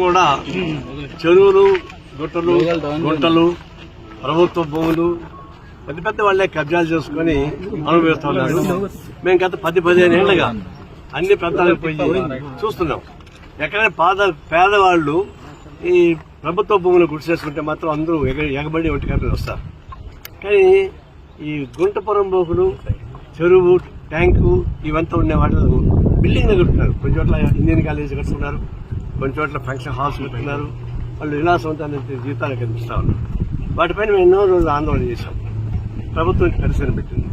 కూడా చెరువులు గుంటలు ప్రభుత్వ భూములు పెద్ద పెద్ద వాళ్లే కబ్జాలు చేసుకుని అనుభవిస్తూ ఉన్నారు. మేము గత 10-15 ఏళ్లుగా అన్ని ప్రాంతాలకు పోయి చూస్తున్నాం. ఎక్కడైనా పేదవాళ్లు ఈ ప్రభుత్వ భూములు గుర్తు చేసుకుంటే మాత్రం అందరూ ఎగబడి ఒంటి కట్టి వస్తారు. కానీ ఈ గుంటపురం బోకులు, చెరువు, ట్యాంకు ఇవంతా ఉండే వాటిలో బిల్డింగ్ కట్టుకున్నారు. కొన్ని చోట్ల ఇండియన్ కాలేజీ కట్టుకున్నారు, కొన్ని చోట్ల ఫంక్షన్ హాల్స్ కట్టుకున్నారు. వాళ్ళు విలాసవంతమైన జీవితాలు కనిపిస్తా ఉన్నారు. వాటిపైన మేము ఎన్నో రోజులు ఆందోళన చేశాం. ప్రభుత్వం పరిశీలన పెట్టింది.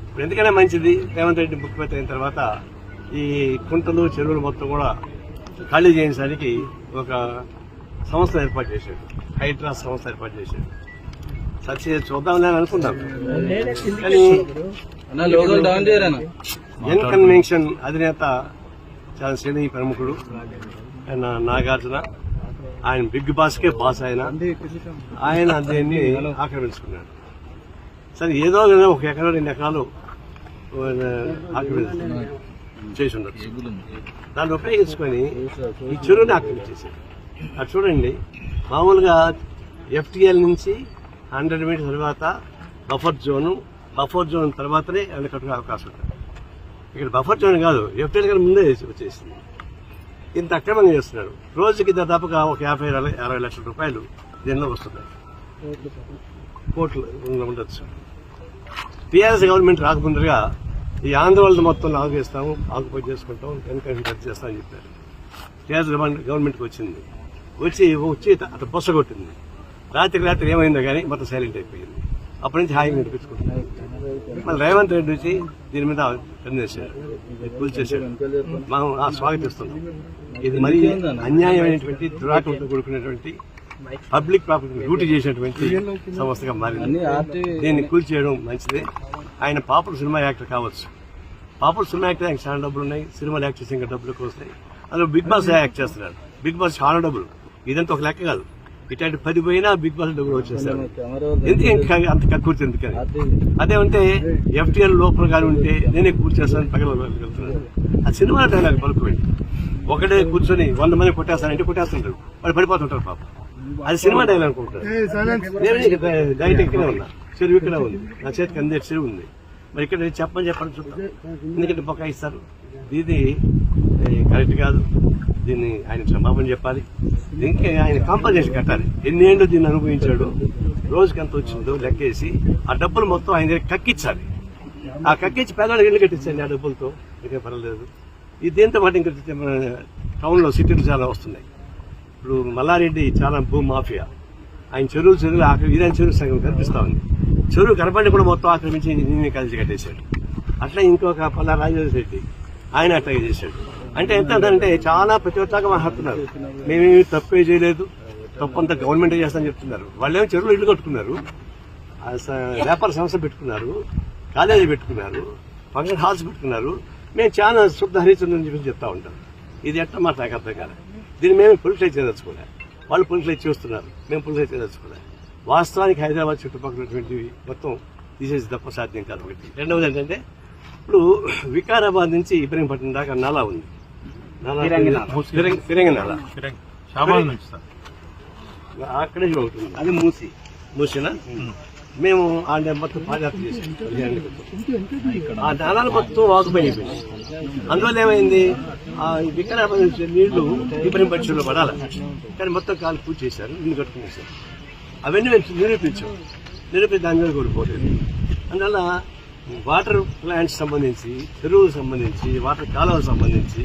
ఇప్పుడు ఎందుకైనా మంచిది, రేవంత్ రెడ్డి ముఖ్యమంత్రి అయిన తర్వాత ఈ కుంటలు, చెరువులు మొత్తం కూడా ఖాళీ చేయించడానికి ఒక సంస్థ ఏర్పాటు చేశాడు. హైడ్రా సంస్థ ఏర్పాటు చేశాడు. సక్సెస్ చూద్దామని అనుకున్నాం. కానీ ఎన్ కన్వెన్షన్ అధినేత చాలా సినీ ప్రముఖుడు ఆయన నాగార్జున, ఆయన బిగ్ బాస్కే బాస్ ఆయన దీన్ని ఆక్రమించుకున్నాడు. సరే ఏదో ఒక ఎకరా 2 ఎకరాలు చేసి ఉండొచ్చు. దాన్ని ఉపయోగించుకొని ఈ చెరువుని ఆక్రమించేశాడు. అది చూడండి, మామూలుగా FTL నుంచి 100 మీటర్స్ తర్వాత బఫర్ జోన్ తర్వాతనే అన్ని కట్టుకునే అవకాశం ఉంటుంది. ఇక్కడ బఫర్ జోన్ కాదు, FTL కన్నా ముందే వచ్చేసింది. ఇంత అక్రమంగా చేస్తున్నాడు. రోజుకి దాదాపుగా ఒక 50-60 లక్షల రూపాయలు దీనిలో వస్తున్నాయి. కోట్లు ఉండొచ్చు. టీఆర్ఎస్ గవర్నమెంట్ రాకముందుగా ఈ ఆంధ్రవాళ్ళు మొత్తం ఆకుపోయి చేసుకుంటాం, ఎన్కౌంటర్ రద్దు చేస్తామని చెప్పారు. టీఆర్ఎస్ గవర్నమెంట్కి వచ్చి అతను బొస్స కొట్టింది. రాత్రి ఏమైందో కానీ మొత్తం సైలెంట్ అయిపోయింది. అప్పటి నుంచి హాయిగా నడిపించుకుంటున్నారు. మళ్ళీ రేవంత్ రెడ్డి వచ్చి దీని మీద పనిచేశాడు, కూల్చేశాడు. మనం స్వాగతిస్తున్నాం. ఇది మరీ అన్యాయమైనటువంటి దురాటంతో కూడుకున్నటువంటి పబ్లిక్ ప్రాపర్టీ డ్యూటీ చేసినటువంటి సంస్థగా మారింది. దీన్ని కూల్చేయడం మంచిదే. ఆయన పాపులర్ సినిమా యాక్టర్ కావచ్చు. పాపులర్ సినిమా యాక్టర్ ఆయనకు చాలా డబ్బులు ఉన్నాయి. సినిమాలు యాక్ట్ చేసి ఇంకా డబ్బులు వస్తాయి. అందులో బిగ్ బాస్ యాక్ట్ చేస్తున్నాడు. బిగ్ బాస్ చాలా డబ్బులు. ఇదంతా ఒక లెక్క కాదు. ఇట్లాంటి 10 పోయినా బిగ్ బాస్ డబ్బులు వచ్చేస్తారు. ఎందుకు అంత కక్కుర్తి ఎందుకని? అదేమంటే FTL లోపల కానీ ఉంటే నేనే కూర్చేస్తాను పగలగలుగుతున్నాను. ఆ సినిమా డైలాగ్ పలుకుపోయింది. ఒకటే కూర్చొని 100 మంది కొట్టేస్తానంటే కొట్టేస్తుంటారు, వాళ్ళు పడిపోతుంటారు పాపం. అది సినిమా డైలాగ్ అనుకుంటారు. నేను డైరెక్ట్ ఇక్కడే ఉన్నా, చెరువు ఇక్కడ ఉంది, నా చేతికి అందే చెరువు ఉంది. మరి ఇక్కడ చెప్పండి చూద్దాం. ఎందుకంటే బొక్కాయిస్తారు. ఇది కరెక్ట్ కాదు. దీన్ని ఆయన క్షమాపణ చెప్పాలి. దీనికి ఆయన కాంపన్సేషన్ కట్టాలి. ఎన్నేళ్ళు దీన్ని అనుభవించాడు, రోజుకి ఎంత వచ్చిందో లెక్కేసి ఆ డబ్బులు మొత్తం ఆయన దగ్గర కక్కించాలి. ఆ కక్కించి పేదవాడికి ఇల్లు కట్టించండి ఆ డబ్బులతో, ఇంకా పర్వాలేదు. ఇది దీంతో పాటు ఇంకా టౌన్లో సిటీలు చాలా వస్తున్నాయి. ఇప్పుడు మల్లారెడ్డి చాలా భూ మాఫియా. ఆయన చెరువులు ఈరాన్ చెరువు సగం కనిపిస్తా ఉంది. చెరువు కనపడి కూడా మొత్తం ఆక్రమించి నేనే కలిసి కట్టేశాడు. అట్లా ఇంకొక పల్లా రాజేశ్వర ఆయన అట్లాగే చేశాడు. అంటే ఎంత అంటే చాలా ప్రతివత్తాగా మాట్లాడుతున్నారు. మేమేమి తప్పే చేయలేదు, తప్పంతా గవర్నమెంటే చేస్తామని చెప్తున్నారు. వాళ్ళేమో చెరువులు ఇల్లు కట్టుకున్నారు, వ్యాపార సంస్థ పెట్టుకున్నారు, కాలేజీ పెట్టుకున్నారు, ఫంక్షన్ హాల్స్ పెట్టుకున్నారు. మేము చాలా శుద్ధ హరిచంద్రని చెప్పి చెప్తా ఉంటాం. ఇది ఎట్లా మాట నాకు అర్థం కాదు. దీన్ని మేము పొలిటిలైజ్ చేయదలుచుకోలే, వాళ్ళు పొలిటిలైజ్ చేస్తున్నారు, మేము పొలిటిలైజ్ చేయదలుచుకోలే. వాస్తవానికి హైదరాబాద్ చుట్టుపక్కల మొత్తం తీసేసి తప్ప సాధ్యం కాదు. ఒకటి. రెండవది ఏంటంటే ఇప్పుడు వికారాబాద్ నుంచి ఇబ్రహీంపట్నం దాకా నాలా ఉంది. ఫిరంగి నాలా అక్కడే ఉంటుంది. అది మూసినా మేము ఆ మొత్తం పాదయాత్ర చేసాం. ఆ నాలాలు మొత్తం వాకుపోయిపోయింది. అందువల్ల ఏమైంది, ఆ వికారాబాద్ నుంచి నీళ్లు ఇబ్రహీంపట్నంలో పడాలి. కానీ మొత్తం కాలు పూజ చేశారు, ఇల్లు కట్టుకునేసారు. అవన్నీ మేము నిరూపించి దాని మీద కోల్పోలేదు. అందువల్ల వాటర్ ప్లాంట్స్ సంబంధించి, చెరువులకు సంబంధించి, వాటర్ కాలువలకు సంబంధించి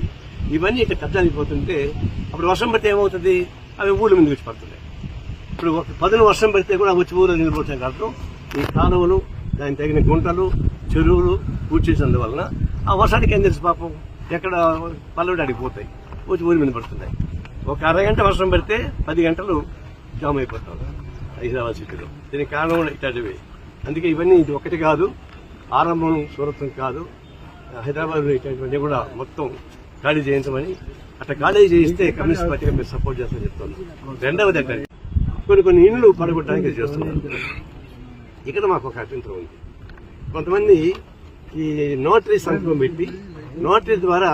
ఇవన్నీ ఇక్కడ కబ్జాయిపోతుంటే అప్పుడు వర్షం పడితే ఏమవుతుంది, అవి ఊళ్ళ మీద వచ్చి పడుతున్నాయి. ఇప్పుడు 10 వర్షం పడితే కూడా వచ్చి ఊళ్ళో నిలబడుతున్నాయి. కాబట్టి ఈ కాలువలు, దానికి తగిన గుంటలు, చెరువులు పూర్తి చేసినందువలన ఆ వర్షానికి ఏం తెలుసు పాపం, ఎక్కడ పల్లెడు అడిగిపోతాయి, వచ్చి ఊరి మీద పడుతున్నాయి. ఒక అరగంట వర్షం పడితే 10 గంటలు జామ్ అయిపోతాం హైదరాబాద్ సిటీలో. దీనికి కారణం కూడా ఇట్లాంటివి. అందుకే ఇవన్నీ ఇది ఒకటి కాదు, ఆరంభం సూరత్వం కాదు. హైదరాబాద్లో ఇట్లాంటివన్నీ కూడా మొత్తం ఖాళీ చేయించమని, అట్లా ఖాళీ చేయిస్తే కమ్యూనిస్ట్ పార్టీగా మీరు సపోర్ట్ చేస్తామని చెప్తున్నాను. రెండవది అంటే కొన్ని ఇండ్లు పడగొట్టడానికి చేస్తున్నారు. ఇక్కడ మాకు ఒక అభ్యంతరం ఉంది. కొంతమంది ఈ నోటరీ సంతకం పెట్టి నోటరీ ద్వారా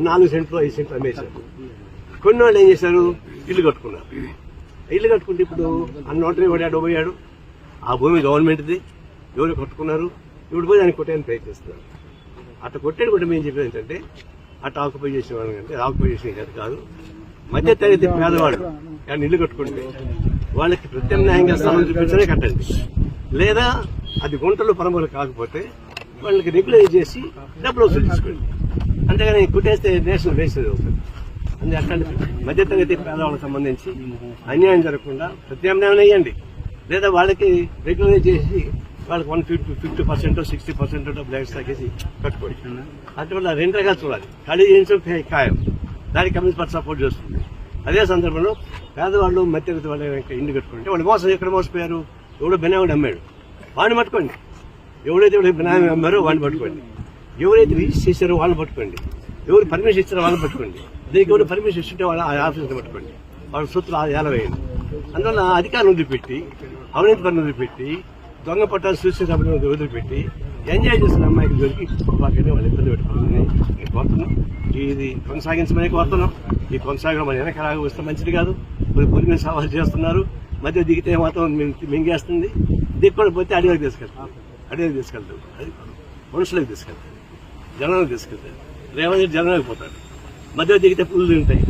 4 సెంట్లు 5 సెంట్లు అమ్మేశారు. కొన్ని వాళ్ళు ఏం చేశారు, ఇల్లు కట్టుకున్నారు. ఇల్లు కట్టుకుంటే ఇప్పుడు అన్నోటరీ వాడు అడవబోయాడు, ఆ భూమి గవర్నమెంట్ది, ఎవరు కట్టుకున్నారు, ఇప్పుడు పోయి దాన్ని కొట్టేయని ప్రయత్నిస్తున్నారు. అట్లా కొట్టేది కూడా మేము చెప్పేది ఏంటంటే అట్లా ఆక్యుపై చేసిన వాళ్ళంటే ఆక్యుపై చేసిన కాదు, మధ్య తరగతి పేదవాళ్ళు కానీ ఇల్లు కట్టుకుంటే వాళ్ళకి ప్రత్యామ్నాయంగా స్థలం చూపించనే కట్టండి, లేదా అది గుంటలు పరమలు కాకపోతే వాళ్ళకి రెగ్యులైజ్ చేసి డబ్బులు వసూలు తీసుకోండి. అంతేగాని కుట్టేస్తే నేషనల్ వేసేది అవుతుంది. అందుకే అట్లాంటి మధ్యతరగతి పేదవాళ్ళకి సంబంధించి అన్యాయం జరగకుండా ప్రత్యామ్నాయం వేయండి, లేదా వాళ్ళకి రెగ్యులైజ్ చేసి వాళ్ళకి 50% 60% డబ్బులు ఎక్స్ట్రా చేసి కట్టుకోండి. అందువల్ల రెండు రకాలు చూడాలి. ఖాళీ చేయించడం ఖాయం, దానికి కమ్యూనిస్ట్ పార్టీ సపోర్ట్ చేస్తుంది. అదే సందర్భంలో పేదవాళ్ళు మధ్యతరగతి వాళ్ళు ఇండ్లు కట్టుకుంటే వాళ్ళు ఎక్కడ మోసపోయారు, ఎవడో బినామీ అమ్మాడు వాడిని పట్టుకోండి, ఎవరైతే బినామీ అమ్మారో వాడిని పట్టుకోండి, ఎవరైతే రిజిస్టర్ చేశారో వాళ్ళని పట్టుకోండి, ఎవరు పర్మిషన్ ఇచ్చారో వాళ్ళని పట్టుకోండి, దీనికి ఎవరు పర్మిషన్ ఇస్తుంటే వాళ్ళ ఆఫీసుని పట్టుకోండి, వాళ్ళ సొత్తులు ఏలవేయండి. అందువల్ల అధికారులు వదిలిపెట్టి, అవినీతి పనులు వదిలిపెట్టి, దొంగ పట్టాలు సూచన సభను వదిలిపెట్టి ఎంజాయ్ చేసిన అమ్మాయికి దొరికి వాళ్ళని వాళ్ళు ఇబ్బంది పెట్టుకుంటుంది. కోరుతున్నాం, ఇది కొనసాగించమని కోరుతున్నాం. ఈ కొనసాగడం మన వెనక వస్తే మంచిది కాదు. పులి మీద సవాలు చేస్తున్నారు, మధ్య దిగితే మాత్రం మింగేస్తుంది, దిక్కుని పోతే అడవికి తీసుకెళ్తారు, అది మనుషులకు తీసుకెళ్తారు, జనాలకు తీసుకెళ్తారు. రేవంత్ రెడ్డి జనంలోకి పోతాడు, మధ్య దిగితే పుల్లు ఉంటాయి.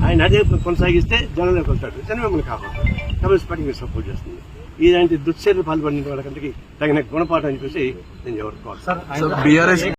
ఆయన అదే కొనసాగిస్తే జనంలోకి వస్తాడు, జనం మిమ్మల్ని కాపాడతారు. కమ్యూనిస్ట్ పార్టీ మీరు సపోర్ట్ చేస్తుంది. ఇలాంటి దుశ్చర్యలు పాల్పడిన వాళ్ళకంటే తగిన గుణపాఠం అని చెప్పేసి నేను ఎవరు కోరుతాను.